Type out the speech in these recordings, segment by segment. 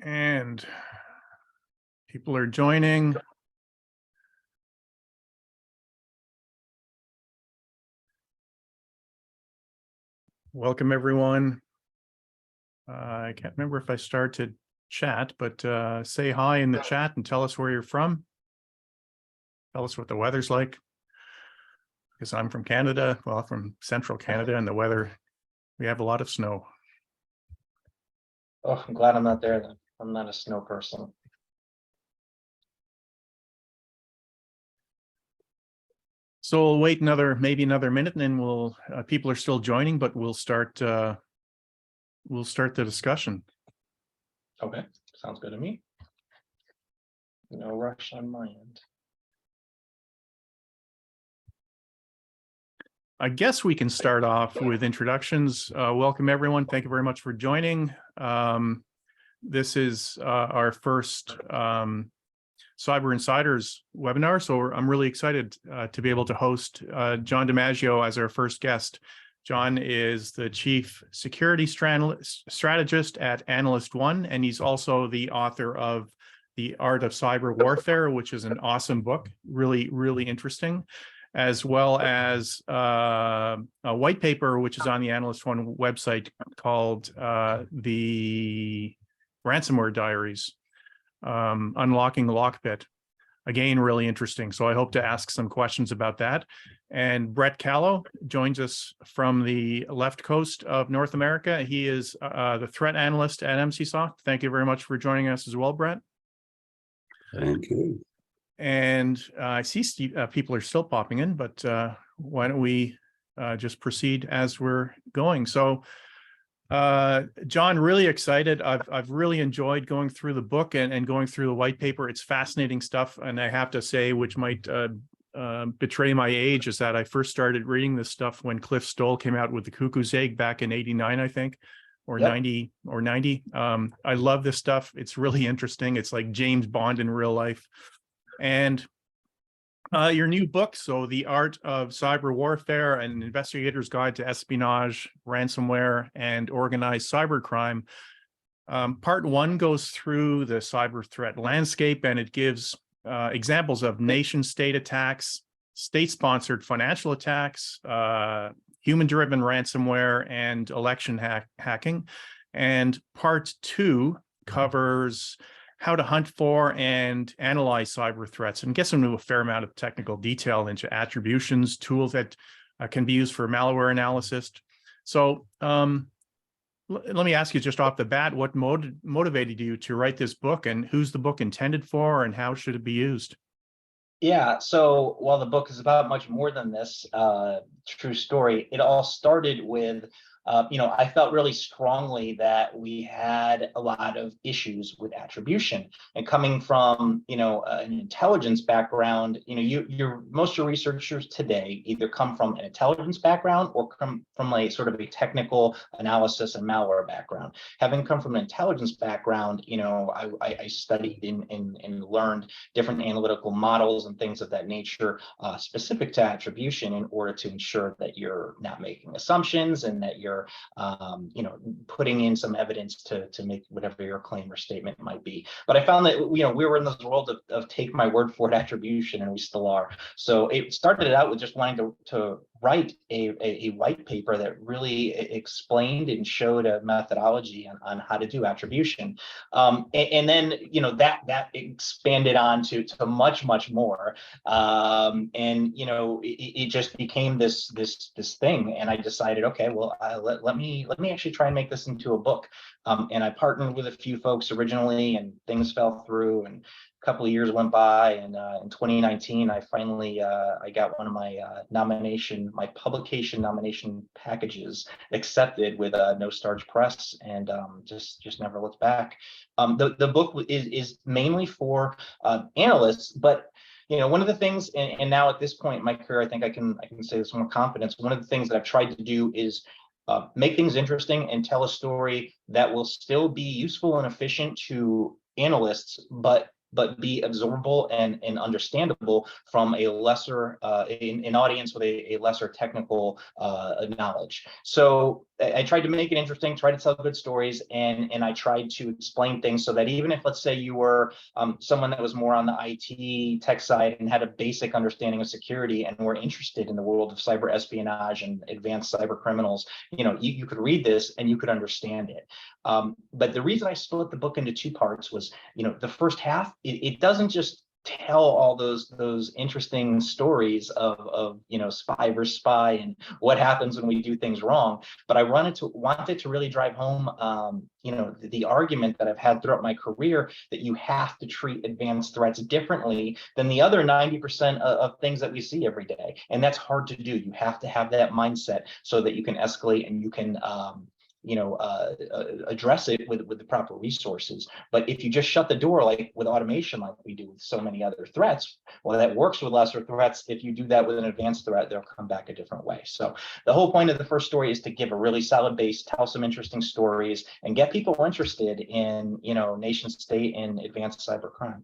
And people are joining. Welcome, everyone. I can't remember if I started chat, but say hi in the chat and tell us where you're from. Tell us what the weather's like. Because I'm from Canada, well, from central Canada, and the weather, we have a lot of snow. Oh, I'm glad I'm not there then. I'm not a snow person. So we'll wait maybe another minute, and then we'll people are still joining, but we'll start the discussion. Okay, sounds good to me. No rush on my end. I guess we can start off with introductions. Welcome, everyone. Thank you very much for joining. This is our first Cyber Insiders webinar, so I'm really excited to be able to host Jon DiMaggio as our first guest. Jon is the Chief Security Strategist at Analyst One, and he's also the author of The Art of Cyberwarfare, which is an awesome book, really, really interesting, as well as a white paper, which is on the Analyst One website called the Ransomware Diaries, Unlocking the Lockpit. Again, really interesting. So I hope to ask some questions about that. And Brett Callow joins us from the left coast of North America. He is the threat analyst at Emsisoft. Thank you very much for joining us as well, Brett. Thank you. And I see people are still popping in, but why don't we just proceed as we're going? So, Jon, really excited. I've really enjoyed going through the book and going through the white paper. It's fascinating stuff, and I have to say, which might betray my age, is that I first started reading this stuff when Cliff Stoll came out with The Cuckoo's Egg back in '89, I think, or Yep. 90. I love this stuff. It's really interesting. It's like James Bond in real life. And your new book, so The Art of Cyberwarfare, an investigator's guide to espionage, ransomware, and organized cybercrime. Part one goes through the cyber threat landscape, and it gives examples of nation-state attacks, state-sponsored financial attacks, human-driven ransomware, and election hacking. And part two covers how to hunt for and analyze cyber threats, and gets into a fair amount of technical detail into attributions, tools that can be used for malware analysis. So let me ask you just off the bat, what motivated you to write this book, and who's the book intended for, and how should it be used? Yeah, so while the book is about much more than this true story, it all started with I felt really strongly that we had a lot of issues with attribution, and coming from an intelligence background, most of your researchers today either come from an intelligence background or come from a sort of a technical analysis and malware background. Having come from an intelligence background, I studied and learned different analytical models and things of that nature specific to attribution, in order to ensure that you're not making assumptions and that you're putting in some evidence to make whatever your claim or statement might be. But I found that we were in this world of take my word for it attribution, and we still are. So it started out with just wanting to write a white paper that really explained and showed a methodology on how to do attribution, and then that expanded on to much more, and it just became this thing, and I decided, okay, well, let me actually try and make this into a book, and I partnered with a few folks originally, and things fell through, and a couple of years went by, and in 2019, I finally I got one of my my publication nomination packages accepted with No Starch Press, and just never looked back. The book is mainly for analysts, but one of the things, and now at this point in my career, I think I can say this with more confidence. One of the things that I've tried to do is make things interesting and tell a story that will still be useful and efficient to analysts, but but be absorbable and understandable from a lesser an audience with a lesser technical knowledge. So I tried to make it interesting, tried to tell good stories, and I tried to explain things so that even if, let's say, you were someone that was more on the IT tech side and had a basic understanding of security and were interested in the world of cyber espionage and advanced cyber criminals, you could read this and you could understand it. But the reason I split the book into two parts was, the first half, it doesn't just tell all those interesting stories of spy versus spy and what happens when we do things wrong, but I wanted to really drive home the argument that I've had throughout my career, that you have to treat advanced threats differently than the other 90% of things that we see every day, and that's hard to do. You have to have that mindset so that you can escalate and you can address it with the proper resources. But if you just shut the door, like with automation, like we do with so many other threats, well, that works with lesser threats. If you do that with an advanced threat, they'll come back a different way. So the whole point of the first story is to give a really solid base, tell some interesting stories, and get people interested in, nation state and advanced cybercrime.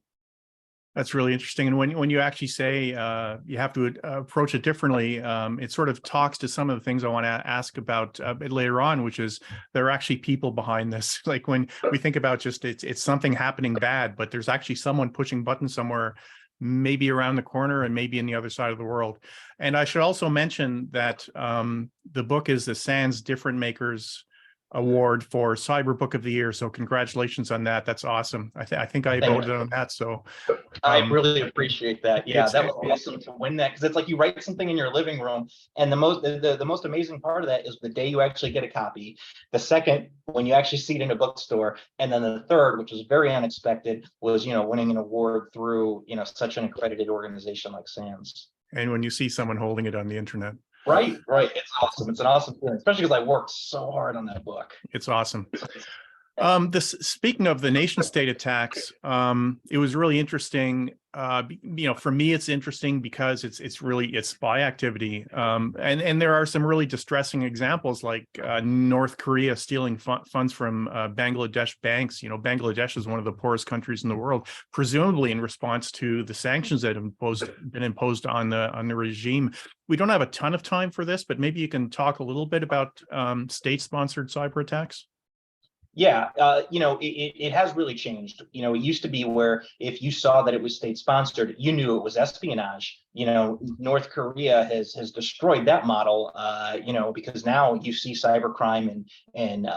That's really interesting. And when you actually say you have to approach it differently, it sort of talks to some of the things I want to ask about a bit later on, which is there are actually people behind this. Like when we think about just it's something happening bad, but there's actually someone pushing buttons somewhere, maybe around the corner and maybe in the other side of the world. And I should also mention that the book is the SANS Different Makers Award for Cyber Book of the Year. So congratulations on that. That's awesome. I think I voted on that. So I really appreciate that. Yeah, that was awesome to win that, because it's like you write something in your living room, and the most amazing part of that is the day you actually get a copy, the second when you actually see it in a bookstore, and then the third, which was very unexpected, was winning an award through such an accredited organization like SANS. And when you see someone holding it on the internet. Right. It's awesome. It's an awesome feeling, especially because I worked so hard on that book. It's awesome. Speaking of the nation state attacks, it was really interesting. For me, it's interesting because it's spy activity. And there are some really distressing examples, like North Korea stealing funds from Bangladesh banks. Bangladesh is one of the poorest countries in the world, presumably in response to the sanctions that have been imposed on the regime. We don't have a ton of time for this, but maybe you can talk a little bit about state-sponsored cyber attacks. Yeah, it has really changed. It used to be where if you saw that it was state sponsored, you knew it was espionage. North Korea has destroyed that model, because now you see cybercrime and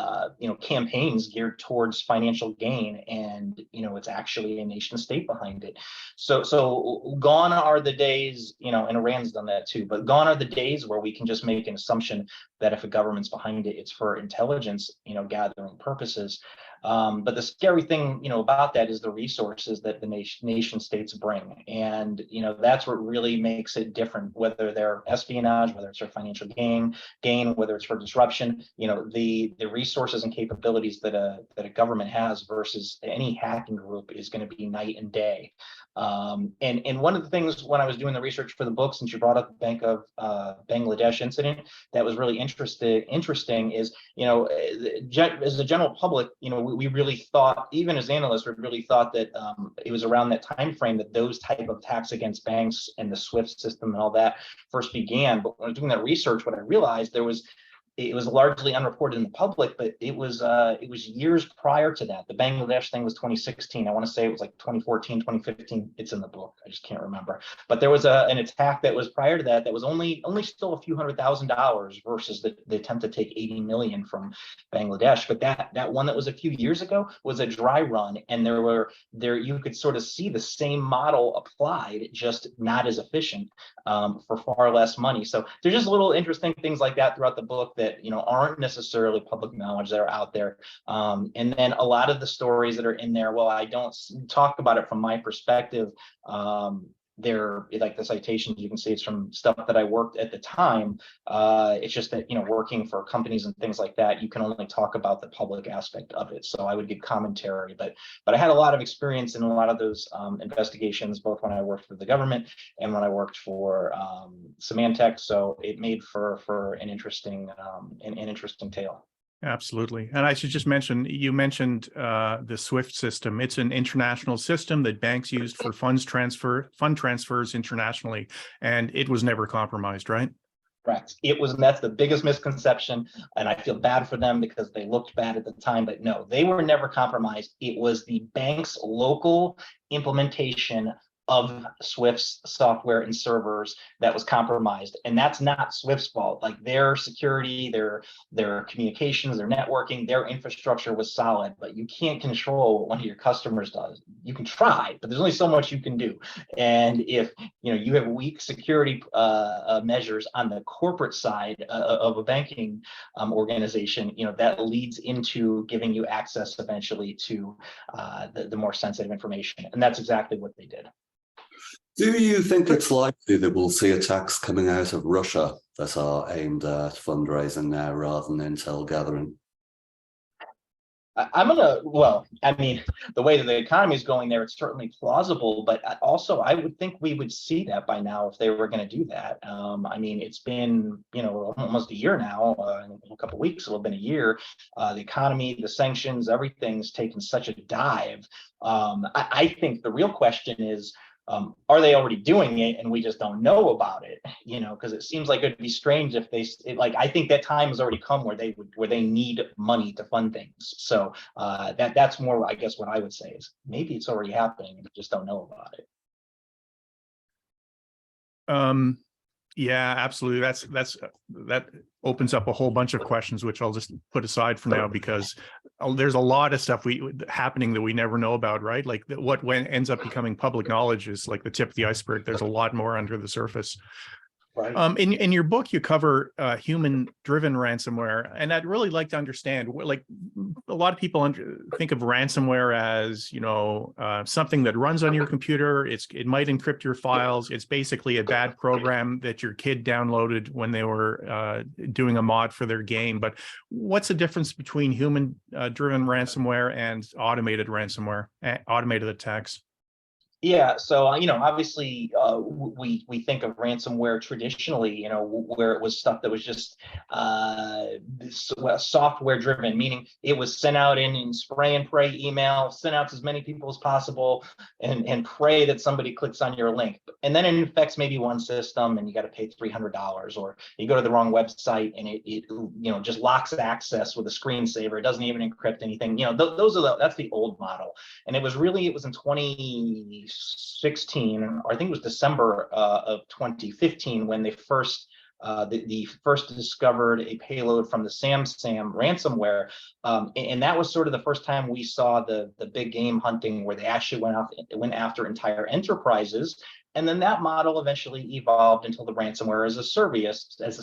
campaigns geared towards financial gain, and it's actually a nation state behind it. So gone are the days, and Iran's done that too, but gone are the days where we can just make an assumption that if a government's behind it, it's for intelligence, gathering purposes. But the scary thing, about that is the resources that the nation states bring. And, that's what really makes it different, whether they're espionage, whether it's for financial gain, whether it's for disruption, the resources and capabilities that a government has versus any hacking group is going to be night and day. And one of the things when I was doing the research for the book, since you brought up the Bank of Bangladesh incident, that was really interesting is, as a general public, we really thought, even as analysts, we really thought that it was around that time frame that those type of attacks against banks and the SWIFT system and all that first began. But when I was doing that research, what I realized it was largely unreported in the public, but it was years prior to that. The Bangladesh thing was 2016. I want to say it was like 2014, 2015. It's in the book. I just can't remember. But there was an attack that was prior to that was only still a few $100,000 versus the attempt to take 80 million from Bangladesh. But that one that was a few years ago was a dry run, and you could sort of see the same model applied, just not as efficient, for far less money. So there's just little interesting things like that throughout the book that aren't necessarily public knowledge that are out there. And then a lot of the stories that are in there, well, I don't talk about it from my perspective. They're like the citations, you can see it's from stuff that I worked at the time. It's just that, working for companies and things like that, you can only talk about the public aspect of it. So I would give commentary, but I had a lot of experience in a lot of those investigations, both when I worked for the government and when I worked for Symantec. So it made for an interesting tale. Absolutely. And I should just mention, you mentioned the SWIFT system. It's an international system that banks used for fund transfers internationally, and it was never compromised, right? Correct. That's the biggest misconception, and I feel bad for them because they looked bad at the time, but no, they were never compromised. It was the bank's local implementation of Swift's software and servers that was compromised, and that's not Swift's fault. Like, their security, their communications, their networking, their infrastructure was solid, but you can't control what one of your customers does. You can try, but there's only so much you can do. And if you have weak security measures on the corporate side of a banking organization, that leads into giving you access eventually to the more sensitive information, and that's exactly what they did. Do you think it's likely that we'll see attacks coming out of Russia that are aimed at fundraising now rather than intel gathering? Well, I mean, the way that the economy is going there, it's certainly plausible, but also I would think we would see that by now if they were going to do that. I mean, it's been, almost a year now, in a couple of weeks, it'll have been a year. The economy, the sanctions, everything's taken such a dive. I think the real question is, are they already doing it and we just don't know about it? Because it seems like it'd be strange if I think that time has already come where they need money to fund things. So that's more, I guess, what I would say is maybe it's already happening and we just don't know about it. Yeah, absolutely. That opens up a whole bunch of questions, which I'll just put aside for now, because there's a lot of stuff happening that we never know about, right? Like when ends up becoming public knowledge is like the tip of the iceberg. There's a lot more under the surface. Right. In your book, you cover human-driven ransomware, and I'd really like to understand. Like, a lot of people think of ransomware as something that runs on your computer. It might encrypt your files. It's basically a bad program that your kid downloaded when they were doing a mod for their game. But what's the difference between human-driven ransomware and automated ransomware, automated attacks? Yeah, so obviously, we think of ransomware traditionally, where it was stuff that was just software driven, meaning it was sent out in spray and pray email, sent out to as many people as possible, and pray that somebody clicks on your link, and then it infects maybe one system, and you got to pay $300, or you go to the wrong website and it just locks access with a screensaver. It doesn't even encrypt anything. That's the old model, and it was in 2016, or I think it was December of 2015 when they first discovered a payload from the SamSam ransomware, and that was sort of the first time we saw the big game hunting where they actually went after entire enterprises. And then that model eventually evolved until the ransomware as a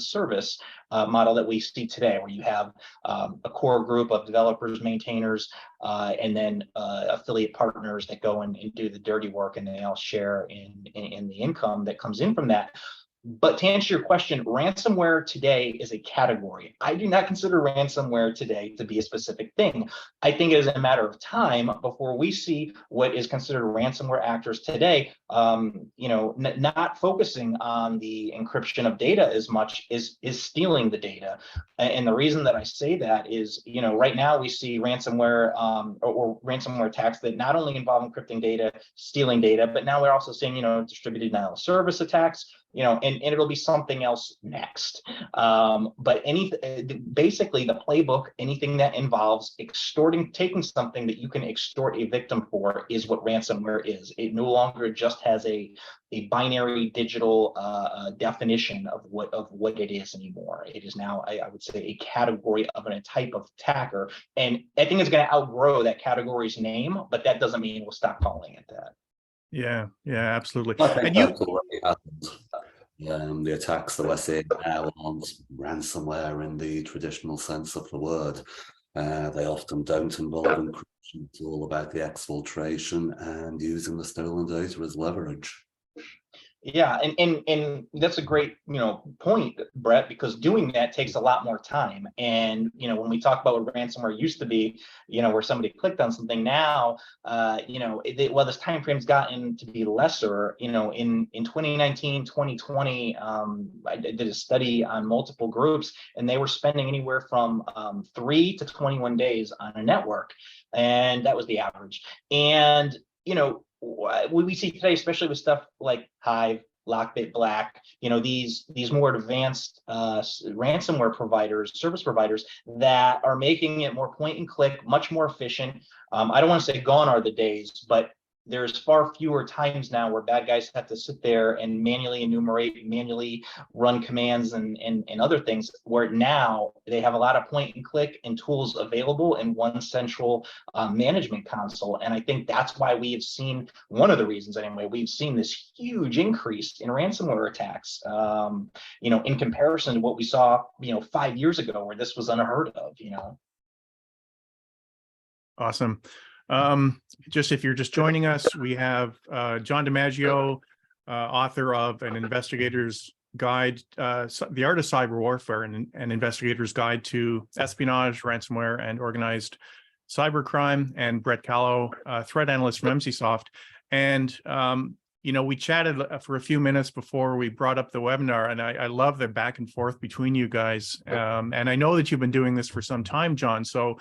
service model that we see today, where you have a core group of developers, maintainers, and then affiliate partners that go and do the dirty work, and they all share in the income that comes in from that. But to answer your question, ransomware today is a category. I do not consider ransomware today to be a specific thing. I think it is a matter of time before we see what is considered ransomware actors today, not focusing on the encryption of data as much is stealing the data. And the reason that I say that is, right now we see ransomware or ransomware attacks that not only involve encrypting data, stealing data, but now we're also seeing, distributed denial of service attacks, and it'll be something else next. But basically the playbook, anything that involves taking something that you can extort a victim for is what ransomware is. It no longer just has a binary digital definition of what it is anymore. It is now, I would say, a category of a type of attacker. And I think it's going to outgrow that category's name, but that doesn't mean we'll stop calling it that. Yeah, absolutely. I think that's already happened. The attacks that we're seeing now aren't ransomware in the traditional sense of the word. They often don't involve encryption. It's all about the exfiltration and using the stolen data as leverage. Yeah, and that's a great, point, Brett, because doing that takes a lot more time. And when we talk about what ransomware used to be, where somebody clicked on something, now, well, this time frame's gotten to be lesser. In 2019, 2020, I did a study on multiple groups, and they were spending anywhere from 3 to 21 days on a network, and that was the average. And we see today, especially with stuff like Hive, Lockbit Black, these more advanced ransomware providers, service providers that are making it more point and click, much more efficient. I don't want to say gone are the days, but there's far fewer times now where bad guys have to sit there and manually enumerate, manually run commands and other things, where now they have a lot of point and click and tools available in one central management console. And I think that's why we have seen, one of the reasons anyway, we've seen this huge increase in ransomware attacks, in comparison to what we saw, 5 years ago, where this was unheard of. Awesome. Just if you're just joining us, we have Jon DiMaggio, author of An Investigator's Guide, The Art of Cyberwarfare, and an Investigator's Guide to Espionage, Ransomware, and Organized Cybercrime, and Brett Callow, threat analyst from Emsisoft. And we chatted for a few minutes before we brought up the webinar, and I love the back and forth between you guys. And I know that you've been doing this for some time, Jon. So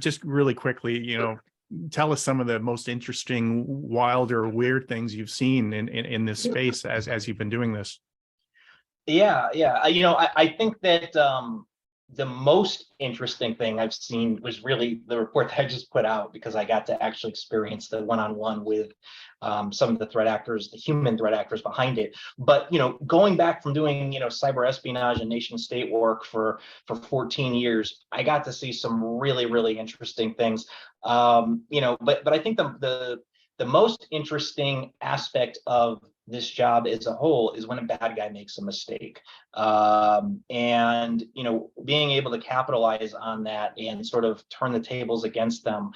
just really quickly, tell us some of the most interesting, wild, or weird things you've seen in this space as you've been doing this. Yeah. I think that the most interesting thing I've seen was really the report that I just put out, because I got to actually experience the one-on-one with some of the threat actors, the human threat actors behind it. But going back from doing cyber espionage and nation state work for 14 years, I got to see some really, really interesting things. But I think the most interesting aspect of this job as a whole is when a bad guy makes a mistake, and being able to capitalize on that and sort of turn the tables against them.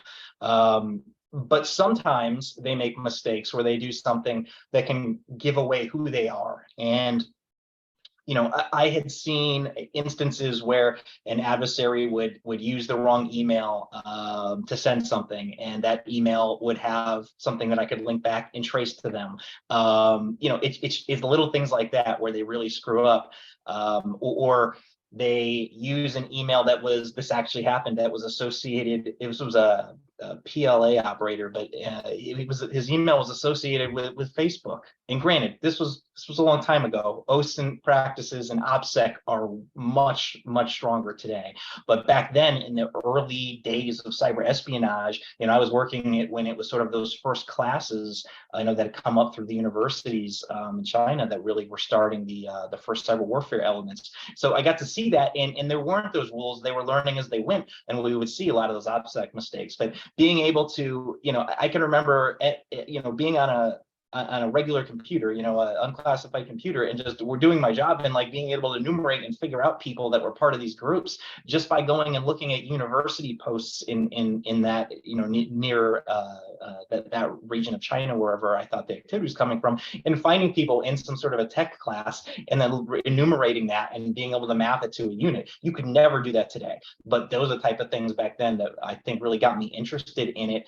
But sometimes they make mistakes where they do something that can give away who they are. And I had seen instances where an adversary would use the wrong email to send something, and that email would have something that I could link back and trace to them. It's little things like that where they really screw up, or they use an email this actually happened, that was associated. It was a PLA operator, but his email was associated with Facebook. And granted, this was a long time ago. OSINT practices and OPSEC are much, much stronger today. But back then, in the early days of cyber espionage, I was working it when it was sort of those first classes, that had come up through the universities in China that really were starting the first cyber warfare elements. So I got to see that, and there weren't those rules. They were learning as they went, and we would see a lot of those OPSEC mistakes. But being able to, I can remember, being on a regular computer, an unclassified computer, and just we're doing my job, and like being able to enumerate and figure out people that were part of these groups just by going and looking at university posts in that, near that region of China, wherever I thought the activity was coming from, and finding people in some sort of a tech class, and then enumerating that and being able to map it to a unit. You could never do that today, but those are the type of things back then that I think really got me interested in it.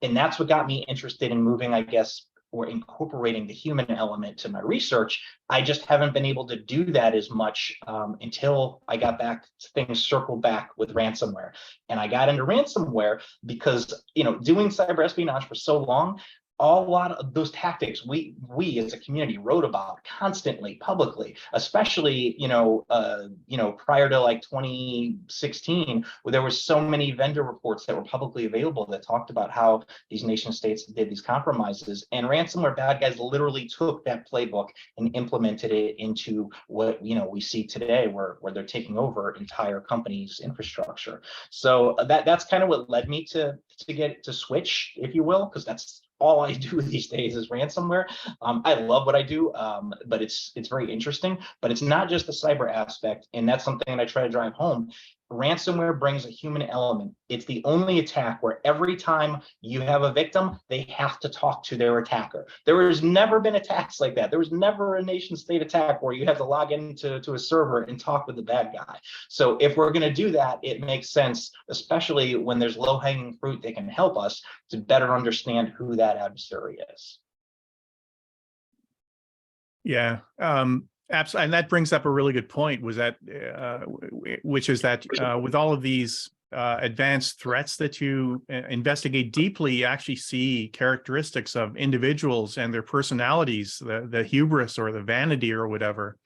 And that's what got me interested in moving, I guess, or incorporating the human element to my research. I just haven't been able to do that as much until I got back, things circled back with ransomware. And I got into ransomware because, doing cyber espionage for so long, a lot of those tactics we as a community wrote about constantly, publicly, especially, prior to like 2016, where there were so many vendor reports that were publicly available that talked about how these nation states did these compromises. And ransomware bad guys literally took that playbook and implemented it into what, we see today, where they're taking over entire companies' infrastructure. So that's kind of what led me to get to switch, if you will, because that's all I do these days is ransomware. I love what I do, but it's very interesting. But it's not just the cyber aspect, and that's something that I try to drive home. ransomware brings a human element. It's the only attack where every time you have a victim, they have to talk to their attacker. There has never been attacks like that. There was never a nation state attack where you have to log into a server and talk with the bad guy. So if we're going to do that, it makes sense, especially when there's low-hanging fruit that can help us to better understand who that adversary is. Yeah, absolutely. And that brings up a really good point, which is that with all of these advanced threats that you investigate deeply, you actually see characteristics of individuals and their personalities, the hubris or the vanity or whatever.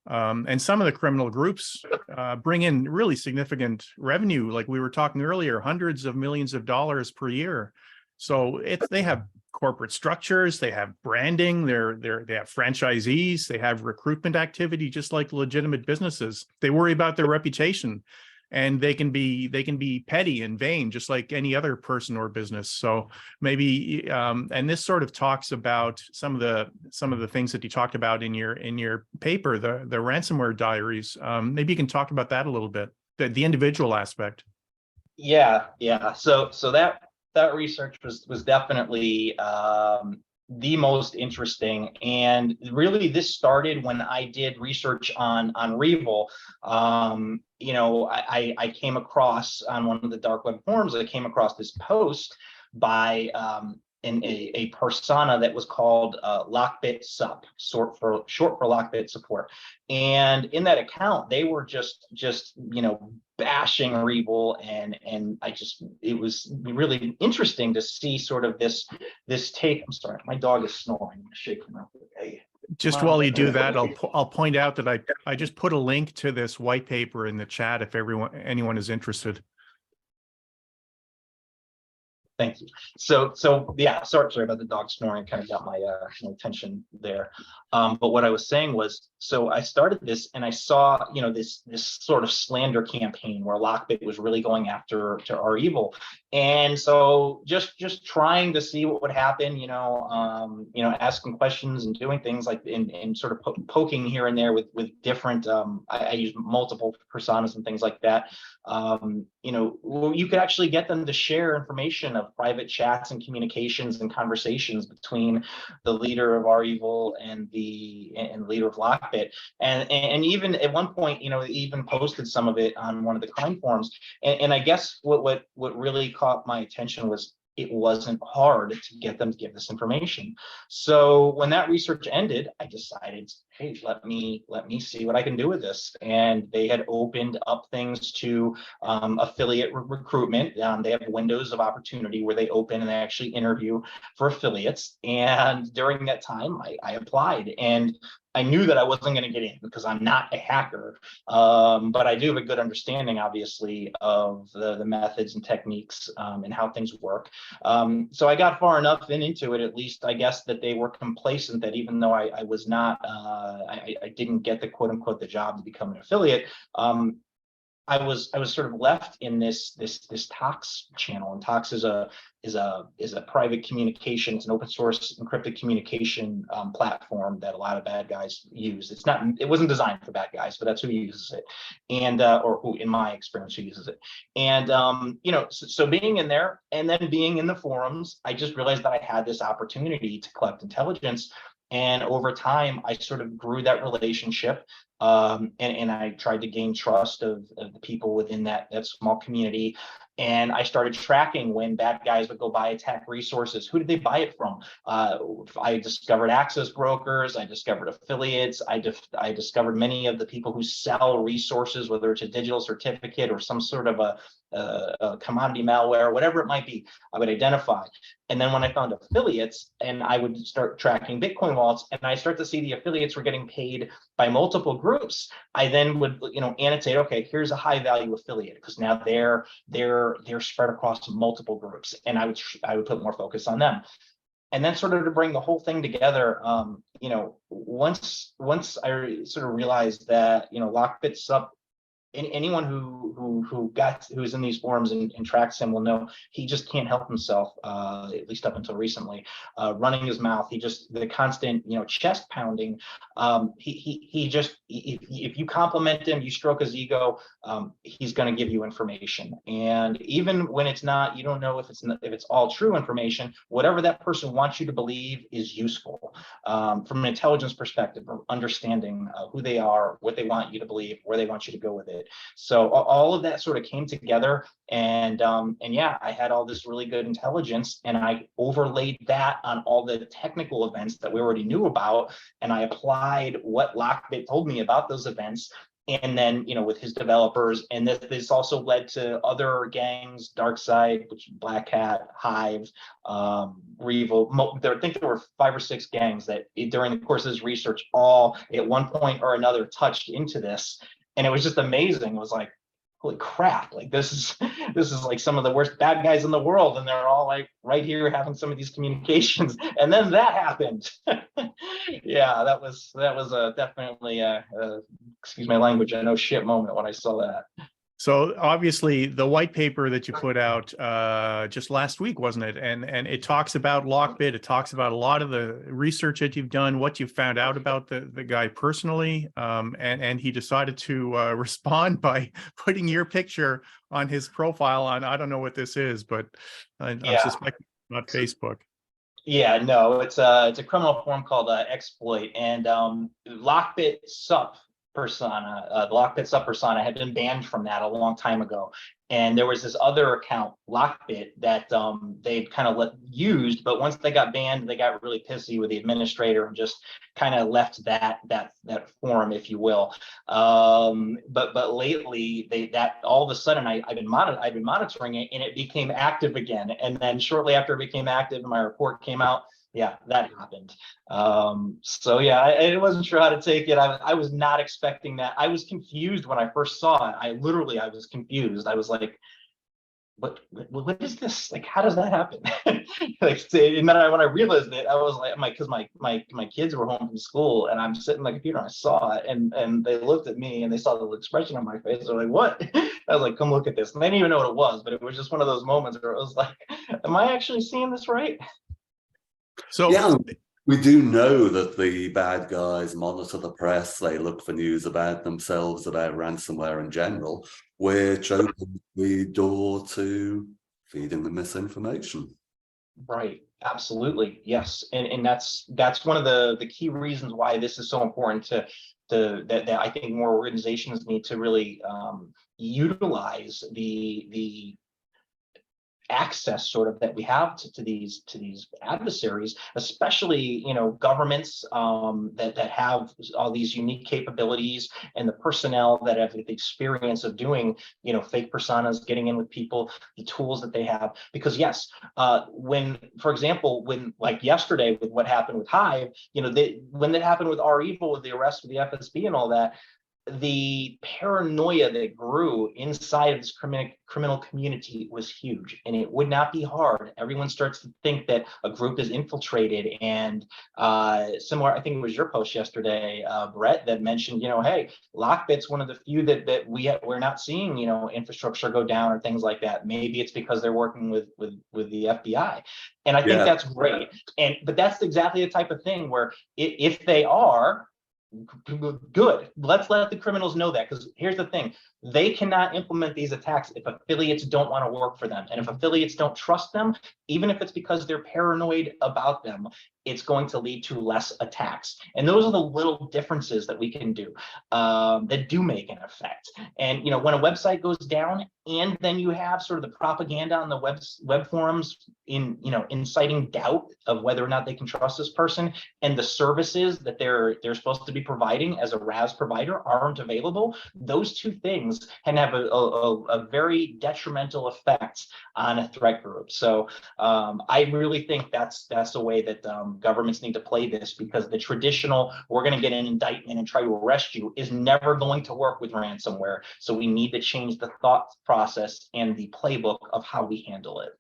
And some of the criminal groups bring in really significant revenue, like we were talking earlier, hundreds of millions of dollars per year. So they have corporate structures, they have branding, they have franchisees, they have recruitment activity, just like legitimate businesses. They worry about their reputation, and they can be petty and vain, just like any other person or business. So maybe, and this sort of talks about some of the things that you talked about in your paper, the ransomware diaries. Maybe you can talk about that a little bit, the individual aspect. Yeah. So that research was definitely the most interesting, and really this started when I did research on REvil. I came across on one of the dark web forums, I came across this post by a persona that was called Lockbit Sup, short for Lockbit Support. And in that account, they were just bashing REvil, and it was really interesting to see sort of this take. I'm sorry, my dog is snoring. I'm gonna shake him up. Hey. Just while you do that, I'll point out that I just put a link to this white paper in the chat if anyone is interested. Thank you. So yeah, sorry about the dog snoring. Kind of got my attention there. But what I was saying was, so I started this, and I saw this sort of slander campaign where Lockbit was really going after REvil, and so just trying to see what would happen. Asking questions and doing things like and sort of poking here and there with different. I use multiple personas and things like that. You could actually get them to share information of private chats and communications and conversations between the leader of REvil and the leader of Lockbit, and even at one point, even posted some of it on one of the crime forums. And I guess what really caught my attention was it wasn't hard to get them to give this information. So when that research ended, I decided, hey, let me see what I can do with this. And they had opened up things to affiliate recruitment. They have windows of opportunity where they open and they actually interview for affiliates. And during that time, I applied, and I knew that I wasn't going to get in because I'm not a hacker, but I do have a good understanding, obviously, of the methods and techniques and how things work. So I got far enough into it, at least, I guess, that they were complacent that even though I was not, I didn't get the quote unquote the job to become an affiliate. I was sort of left in this Tox channel, and Tox is a private communication. It's an open source encrypted communication platform that a lot of bad guys use. It wasn't designed for bad guys, but that's who uses it, and or who, in my experience, who uses it. And so being in there and then being in the forums, I just realized that I had this opportunity to collect intelligence. And over time, I sort of grew that relationship, and I tried to gain trust of the people within that small community. And I started tracking when bad guys would go buy attack resources. Who did they buy it from? I discovered access brokers. I discovered affiliates. I discovered many of the people who sell resources, whether it's a digital certificate or some sort of a commodity malware, whatever it might be, I would identify. And then when I found affiliates, and I would start tracking Bitcoin wallets, and I start to see the affiliates were getting paid by multiple groups, I then would annotate, okay, here's a high value affiliate, because now they're spread across multiple groups, and I would put more focus on them. And then sort of to bring the whole thing together, once I sort of realized that Lockbit Sup anyone who's in these forums and tracks him will know he just can't help himself, at least up until recently, running his mouth. The constant, chest pounding. He just, if you compliment him, you stroke his ego, he's going to give you information. And even when it's not, you don't know if it's all true information, whatever that person wants you to believe is useful, from an intelligence perspective, of understanding who they are, what they want you to believe, where they want you to go with it. So all of that sort of came together, and yeah, I had all this really good intelligence, and I overlaid that on all the technical events that we already knew about, and I applied what Lockbit told me about those events. And then, with his developers, and this also led to other gangs, Darkside, which Black Hat, Hive, Revo. I think there were 5 or 6 gangs that during the course of this research all at one point or another touched into this. And it was just amazing. It was like, holy crap, like this is like some of the worst bad guys in the world, and they're all like right here having some of these communications. And then that happened. Yeah, that was definitely excuse my language, a no shit moment when I saw that. So obviously the white paper that you put out just last week, wasn't it? And it talks about Lockbit. It talks about a lot of the research that you've done, what you found out about the guy personally. And he decided to respond by putting your picture on his profile on, I don't know what this is, but I'm suspecting not Facebook. Yeah, no, it's a criminal form called exploit, and Lockbit Sup persona, the Lockbit Sup persona had been banned from that a long time ago. And there was this other account, Lockbit, that they'd kind of used, but once they got banned, they got really pissy with the administrator and just kind of left that forum, if you will. But lately, that all of a sudden, I've been monitoring it, and it became active again. And then shortly after it became active, my report came out. Yeah, that happened. So yeah, I wasn't sure how to take it. I was not expecting that. I was confused when I first saw it. I was confused. I was like, what is this? Like, how does that happen? Like, and then when I realized it, I was like, because my kids were home from school, and I'm sitting on my computer, and I saw it, and they looked at me, and they saw the expression on my face. They're like, what? I was like, come look at this. And they didn't even know what it was, but it was just one of those moments where it was like, am I actually seeing this right? So yeah, we do know that the bad guys monitor the press. They look for news about themselves, about ransomware in general, which opens the door to feeding the misinformation. Right. Absolutely. Yes. And that's one of the key reasons why this is so important that I think more organizations need to really utilize the access sort of that we have to these adversaries, especially governments that have all these unique capabilities, and the personnel that have the experience of doing fake personas, getting in with people, the tools that they have. Because yes, when, for example, when like yesterday with what happened with Hive, when that happened with REvil, with the arrest of the FSB and all that, the paranoia that grew inside of this criminal community was huge, and it would not be hard. Everyone starts to think that a group is infiltrated, and similar, I think it was your post yesterday, Brett, that mentioned, hey, Lockbit's one of the few that we're not seeing, infrastructure go down or things like that. Maybe it's because they're working with the FBI, and I think that's great. But that's exactly the type of thing where if they are good, let's let the criminals know that, because here's the thing: they cannot implement these attacks if affiliates don't want to work for them, and if affiliates don't trust them, even if it's because they're paranoid about them, it's going to lead to less attacks. And those are the little differences that we can do that do make an effect. And when a website goes down, and then you have sort of the propaganda on the web forums inciting doubt of whether or not they can trust this person, and the services that they're supposed to be providing as a RAS provider aren't available, those two things can have a very detrimental effect on a threat group. So I really think that's the way that governments need to play this, because the traditional, we're going to get an indictment and try to arrest you, is never going to work with ransomware. So we need to change the thought process and the playbook of how we handle it.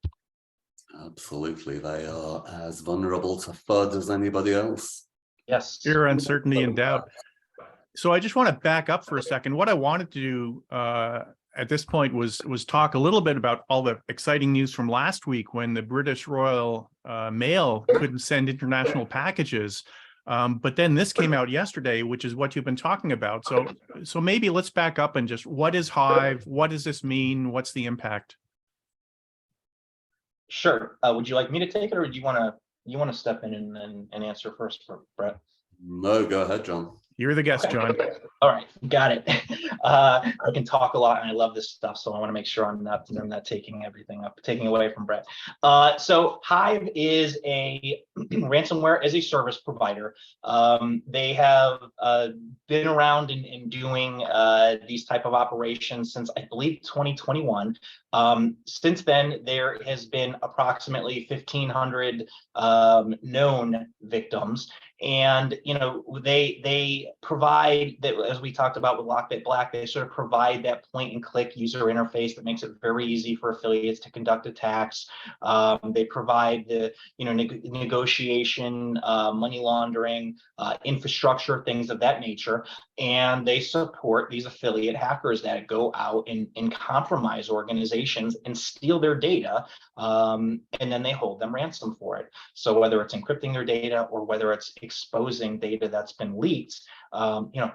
Absolutely. They are as vulnerable to FUD as anybody else. Yes. fear, uncertainty, and doubt. So I just want to back up for a second. What I wanted to do at this point was talk a little bit about all the exciting news from last week when the British Royal Mail couldn't send international packages. But then this came out yesterday, which is what you've been talking about. So maybe let's back up and just, what is Hive? What does this mean? What's the impact? Sure. Would you like me to take it, or do you want to step in and answer first, for Brett? No, go ahead, John. You're the guest, Okay. John. All right, got it. I can talk a lot, and I love this stuff, so I want to make sure I'm not taking everything up, taking away from Brett. So Hive is a ransomware as a service provider. They have been around in doing these type of operations since, I believe, 2021. Since then, there has been approximately 1,500 known victims. And they provide that, as we talked about with Lockbit Black, they sort of provide that point and click user interface that makes it very easy for affiliates to conduct attacks. They provide the negotiation, money laundering, infrastructure, things of that nature, and they support these affiliate hackers that go out and compromise organizations and steal their data, and then they hold them ransom for it. So whether it's encrypting their data or whether it's exposing data that's been leaked,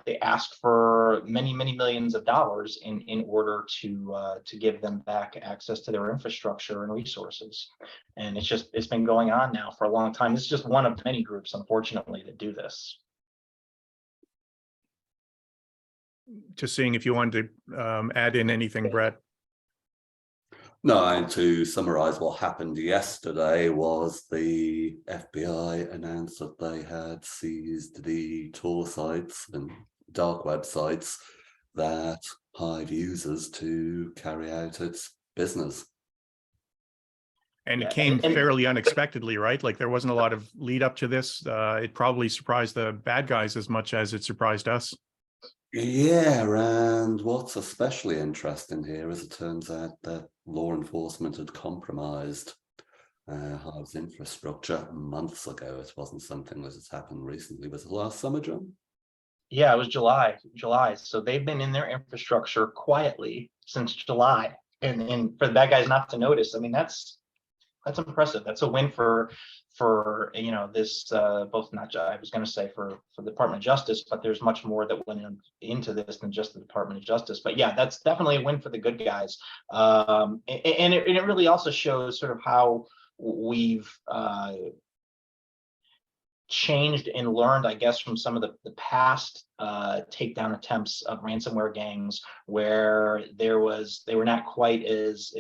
they ask for many millions of dollars in order to give them back access to their infrastructure and resources. And it's been going on now for a long time. This is just one of many groups, unfortunately, that do this. Just seeing if you wanted to add in anything, Brett. No, and to summarize what happened yesterday was the FBI announced that they had seized the Tor sites and dark websites that Hive uses to carry out its business. And it came fairly unexpectedly, right? Like there wasn't a lot of lead up to this. It probably surprised the bad guys as much as it surprised us. Yeah, and what's especially interesting here is it turns out that law enforcement had compromised Hive's infrastructure months ago. It wasn't something that has happened recently. Was it last summer, John? Yeah, it was July. So they've been in their infrastructure quietly since July, and for the bad guys not to notice, I mean, that's impressive. That's a win for this both, not I was going to say for the Department of Justice, but there's much more that went into this than just the Department of Justice. But yeah, that's definitely a win for the good guys, and it really also shows sort of how we've changed and learned, I guess, from some of the past takedown attempts of ransomware gangs, where they were not quite as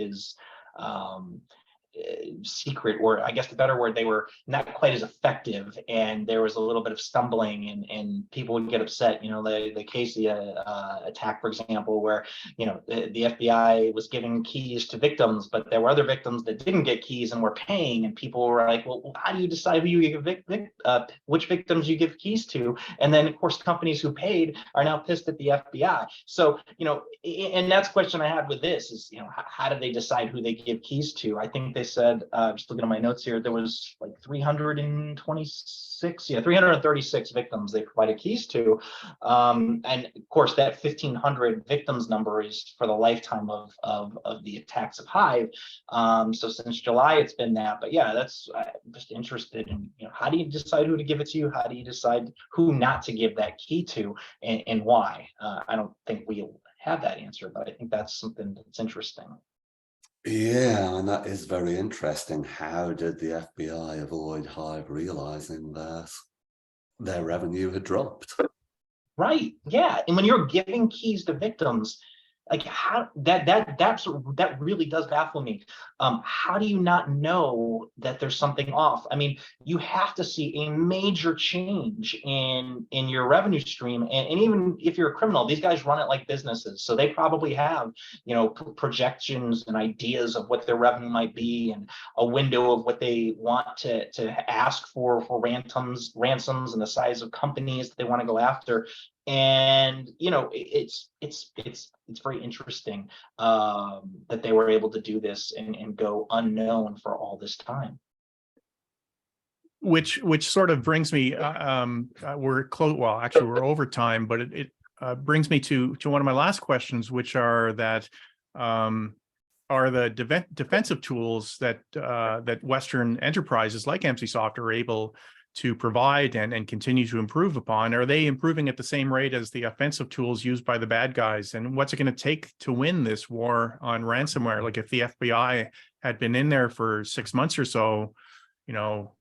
secret, or I guess the better word, they were not quite as effective, and there was a little bit of stumbling, and people would get upset. The Casey attack, for example, where the FBI was giving keys to victims, but there were other victims that didn't get keys and were paying, and people were like, well, how do you decide who you give which victims you give keys to? And then, of course, companies who paid are now pissed at the FBI. So and that's the question I had with this is, how do they decide who they give keys to? I think they said, just looking at my notes here, there was like 336 victims they provided keys to. And of course, that 1,500 victims number is for the lifetime of the attacks of Hive. So since July, it's been that. But yeah, that's just interested in, how do you decide who to give it to? How do you decide who not to give that key to, and why? I don't think we have that answer, but I think that's something that's interesting. Yeah, and that is very interesting. How did the FBI avoid Hive realizing that their revenue had dropped? Right. Yeah. And when you're giving keys to victims, like how that really does baffle me. How do you not know that there's something off? I mean, you have to see a major change in your revenue stream, and even if you're a criminal, these guys run it like businesses, so they probably have projections and ideas of what their revenue might be, and a window of what they want to ask for ransoms, and the size of companies that they want to go after. And it's very interesting that they were able to do this and go unknown for all this time. which sort of brings me, we're close. Well, actually, we're over time, but it brings me to one of my last questions, which are that are the defensive tools that that Western enterprises like Emsisoft are able to provide and continue to improve upon, are they improving at the same rate as the offensive tools used by the bad guys? And what's it going to take to win this war on ransomware? Like if the FBI had been in there for 6 months or so, you know,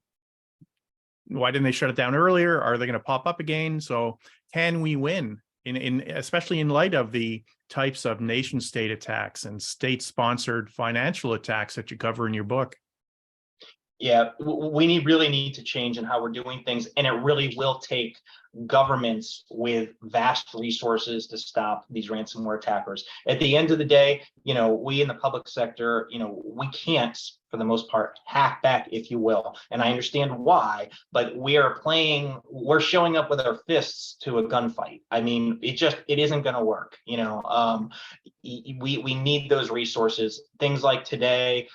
why didn't they shut it down earlier? Are they going to pop up again? So can we win in especially in light of the types of nation state attacks and state sponsored financial attacks that you cover in your book? Yeah, we really need to change in how we're doing things, and it really will take governments with vast resources to stop these ransomware attackers. At the end of the day, we in the public sector, we can't, for the most part, hack back, if you will. And I understand why, but we're showing up with our fists to a gunfight. I mean, it isn't going to work. We need those resources. Things like today,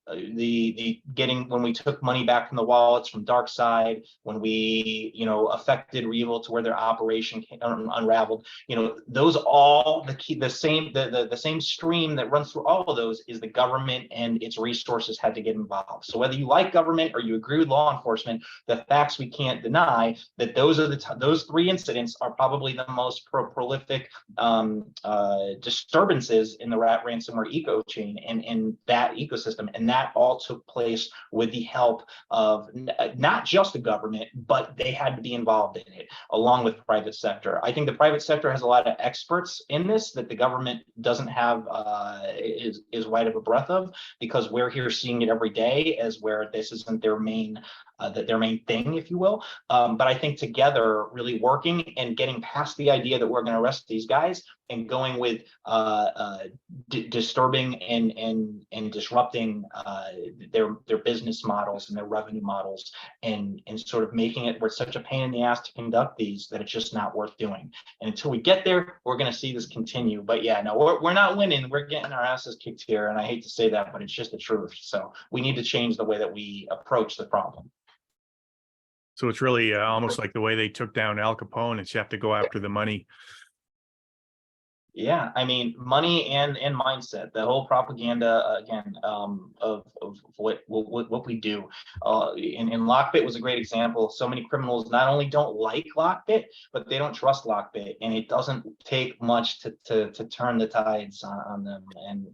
when we took money back from the wallets from DarkSide, when we affected REvil to where their operation unraveled, those all the same stream that runs through all of those is the government and its resources had to get involved. So whether you like government or you agree with law enforcement, the facts we can't deny that those three incidents are probably the most prolific disturbances in the ransomware eco chain and in that ecosystem, and that all took place with the help of not just the government, but they had to be involved in it along with private sector. I think the private sector has a lot of experts in this that the government doesn't have is wide of a breath of, because we're here seeing it every day as where this isn't their main thing, if you will. But I think together, really working and getting past the idea that we're going to arrest these guys and going with disturbing and disrupting their business models and their revenue models, and sort of making it where it's such a pain in the ass to conduct these that it's just not worth doing. And until we get there, we're going to see this continue. But yeah, no, we're not winning. We're getting our asses kicked here, and I hate to say that, but it's just the truth. So we need to change the way that we approach the problem. So it's really almost like the way they took down Al Capone. It's you have to go after the money. Yeah, I mean, money and mindset. The whole propaganda again of what we do. And Lockbit was a great example. So many criminals not only don't like Lockbit, but they don't trust Lockbit, and it doesn't take much to turn the tides on them. And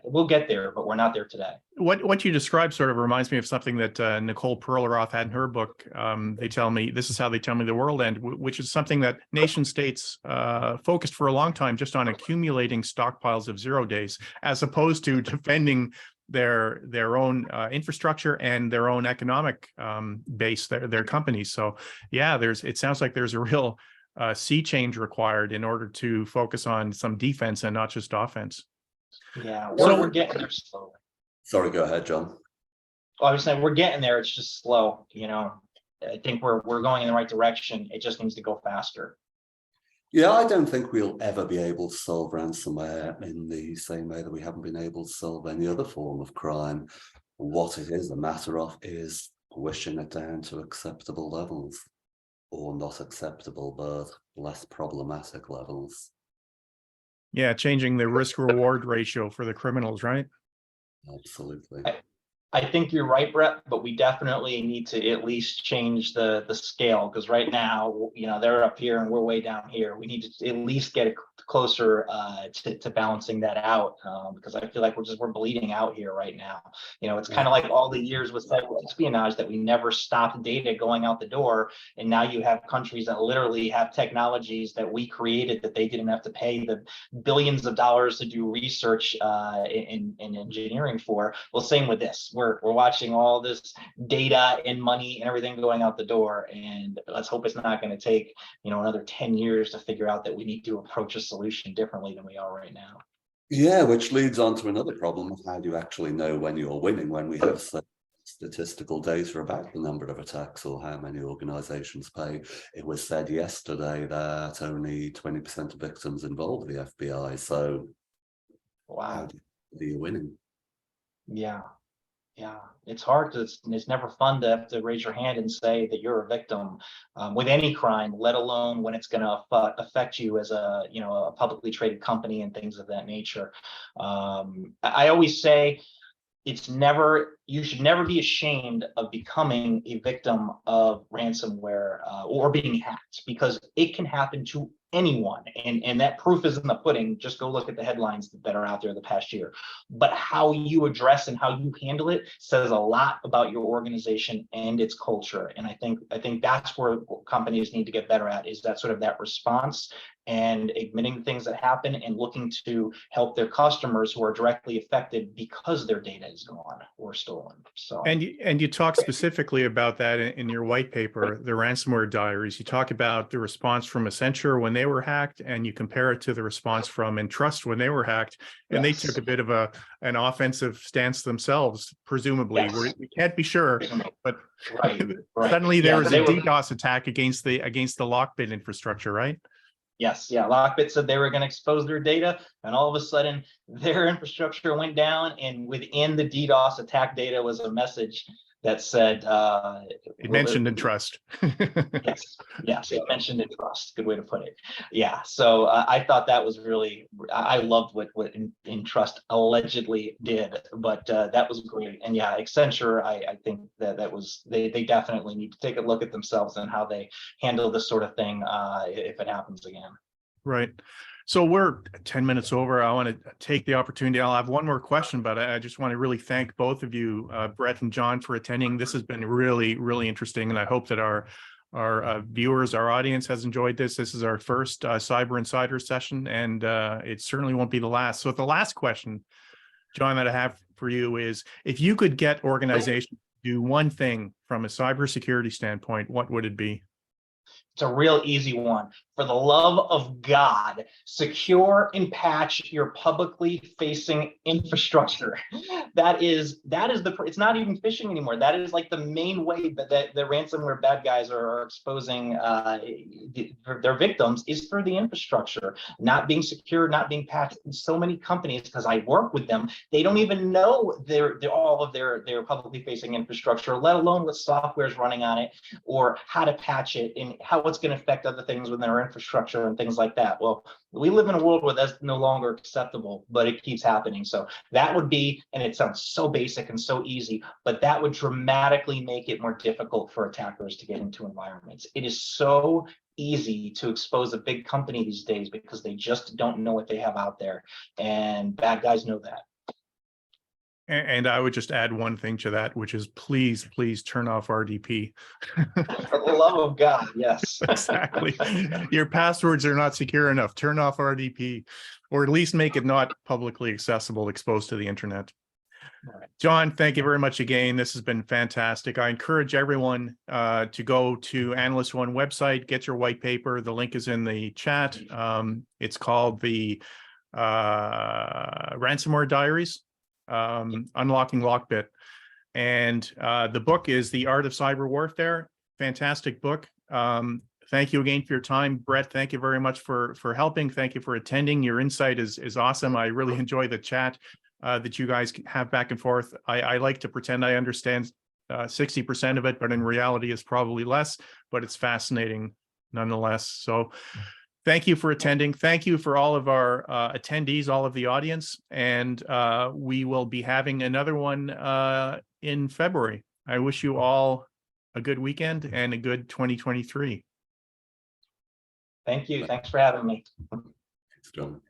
we'll get there, but we're not there today. What you described sort of reminds me of something that Nicole Perleroth had in her book. They tell me this is how they tell me the world end, which is something that nation states focused for a long time just on accumulating stockpiles of 0 days, as opposed to defending their own infrastructure and their own economic base, their companies. So yeah, it sounds like there's a real sea change required in order to focus on some defense and not just offense. Yeah, we're getting there slowly. Sorry, go ahead, John. Well, I was saying we're getting there. It's just slow. I think we're going in the right direction. It just needs to go faster. Yeah, I don't think we'll ever be able to solve ransomware in the same way that we haven't been able to solve any other form of crime. What it is a matter of is pushing it down to acceptable levels, or not acceptable, but less problematic levels. Yeah, changing the risk-reward ratio for the criminals, right? Absolutely. I think you're right, Brett, but we definitely need to at least change the scale, because right now, they're up here and we're way down here. We need to at least get closer to balancing that out, because I feel like we're bleeding out here right now. It's kind of like all the years with espionage that we never stopped data going out the door, and now you have countries that literally have technologies that we created that they didn't have to pay the billions of dollars to do research in engineering for. Well, same with this. We're watching all this data and money and everything going out the door, and let's hope it's not going to take another 10 years to figure out that we need to approach a solution differently than we are right now. Yeah, which leads on to another problem of how do you actually know when you're winning, when we have statistical data about the number of attacks or how many organizations pay. It was said yesterday that only 20% of victims involve the FBI. So wow, how do you winning? Yeah. Yeah, it's hard because it's never fun to have to raise your hand and say that you're a victim with any crime, let alone when it's going to affect you as a publicly traded company and things of that nature. I always say you should never be ashamed of becoming a victim of ransomware or being hacked, because it can happen to anyone, and that proof is in the pudding. Just go look at the headlines that are out there the past year. But how you address and how you handle it says a lot about your organization and its culture. And I think that's where companies need to get better at, is that sort of that response and admitting things that happen and looking to help their customers who are directly affected because their data is gone or stolen. So And you talk specifically about that in your white paper, the ransomware diaries. You talk about the response from Accenture when they were hacked, and you compare it to the response from Entrust when they were hacked, and yes. they took a bit of an offensive stance themselves, presumably. Yes. We can't be sure, but right. suddenly there was a were, DDoS attack against the Lockbit infrastructure, right? Yes, yeah. Lockbit said they were going to expose their data, and all of a sudden their infrastructure went down, and within the DDoS attack data was a message that said it mentioned Entrust. yes, it mentioned Entrust. Good way to put it. Yeah, so I thought that was really, I loved what Entrust allegedly did, but that was great. And yeah, Accenture, I think that was, they definitely need to take a look at themselves and how they handle this sort of thing if it happens again. Right. So we're 10 minutes over. I want to take the opportunity. I'll have one more question, but I just want to really thank both of you, Brett and John, for attending. This has been really, really interesting. And I hope that our viewers, our audience has enjoyed this. This is our first Cyber Insider session, and it certainly won't be the last. So the last question, John, that I have for you is, if you could get organizations to do one thing from a cybersecurity standpoint, what would it be? It's a real easy one. For the love of God, secure and patch your publicly facing infrastructure. That is it's not even phishing anymore. That is like the main way that the ransomware bad guys are exposing their victims, is through the infrastructure, not being secure, not being patched. And so many companies, because I work with them, they don't even know all of their publicly facing infrastructure, let alone what software is running on it, or how to patch it, and how it's going to affect other things within our infrastructure and things like that. Well, we live in a world where that's no longer acceptable, but it keeps happening. So that would be, and it sounds so basic and so easy, but that would dramatically make it more difficult for attackers to get into environments. It is so easy to expose a big company these days because they just don't know what they have out there, and bad guys know that. And I would just add one thing to that, which is please turn off RDP. For the love of God, yes. Exactly. Your passwords are not secure enough. Turn off RDP, or at least make it not publicly accessible, exposed to the internet. Right. John, thank you very much again. This has been fantastic. I encourage everyone to go to Analyst One website, get your white paper. The link is in the chat. It's called the Ransomware Diaries. Unlocking Lockbit, and the book is The Art of Cyberwarfare. Fantastic book. Thank you again for your time, Brett. Thank you very much for helping. Thank you for attending. Your insight is awesome. I really enjoy the chat that you guys have back and forth. I like to pretend I understand 60% of it, but in reality it's probably less, but it's fascinating nonetheless. So thank you for attending. Thank you for all of our attendees, all of the audience, and we will be having another one in February. I wish you all a good weekend and a good 2023. Thank you. Thanks for having me. Thanks, John.